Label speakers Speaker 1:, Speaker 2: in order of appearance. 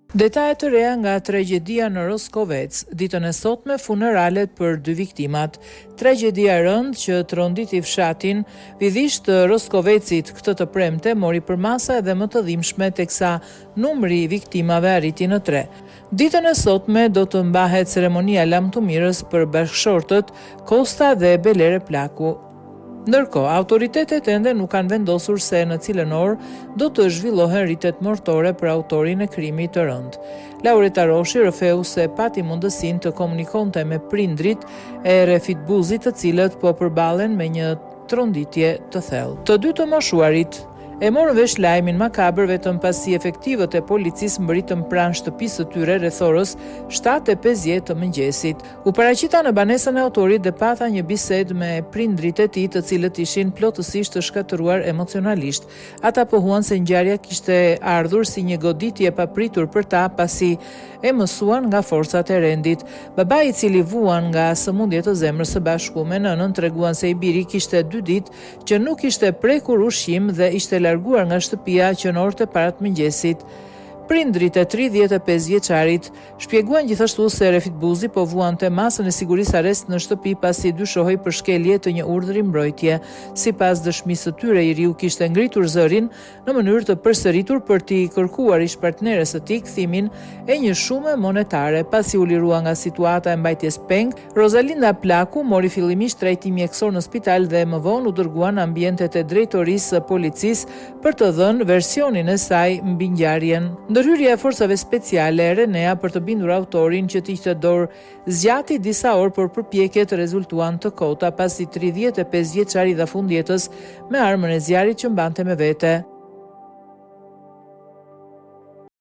Speaker 1: Detajet të reja nga tragjedia në Roskovec, ditën e sotme funeralet për 2 viktimat. Tragjedia e rëndë që tronditi fshatin vidhisht të Roskovecit këtë të premte mori përmasa edhe më të dhimbshme teksa numri i viktimave arriti në 3. Ditën e sotme do të mbahet ceremonia lamtumirës për bashkëshortët Kosta dhe Belere Plaku. Ndërkohë, autoritetet ende nuk kanë vendosur se në cilën orë do të zhvillohen ritet mortore për autorin e krimit të rënd. Laureta Roshi rrëfeu se pati mundësinë të komunikonte me prindrit e Refit Buzit, të cilët po përballen me një tronditje të thellë. Të dy të moshuarit e morën vesh lajmin makabër vetëm pasi efektivët e policisë mbërritën pranë shtëpisë së tyre rreth orës 7:50 të mëngjesit. U paraqita në banesën e autorit dhe pata një bisedë me prindrit e tij, të cilët ishin plotësisht të shkatëruar emocionalisht. Ata pohuan se ngjarja kishte ardhur si një goditje e papritur për ta, pasi e mësuan nga forcat e rendit. Babai, i cili vuan nga sëmundje të zemrës së bashku me nënën, treguan se i biri kishte 2 ditë që nuk kishte prekur ushqim dhe ishte larguar nga shtëpia që në orët e para të mëngjesit. Prindrit e 35 vjeçarit shpjeguan gjithashtu se Refit Buzi po vuante masën e sigurisë arrest në shtëpi pasi dyshohej për shkelje të një urdhri mbrojtje. Sipas dëshmisë së tyre, i riu kishte ngritur zërin në mënyrë të përsëritur për t'i kërkuar ish-partneres së tij kthimin e një shume monetare. Pasi u lirua nga situata e mbajtjes peng, Rosalinda Plaku mori fillimisht trajtim mjekësor në spital dhe më vonë u dërgua në ambientet e drejtorisë së policisë për të dhënë versionin e saj mbi ngjarjen. Ndërhyrja e forcave speciale e Renea për të bindur autorin që t'i dorë zgjati disa orë, por përpjekjet rezultuan të kota pasi 35 vjeçari dha fund jetës me armën e zjarrit që mbante me vete.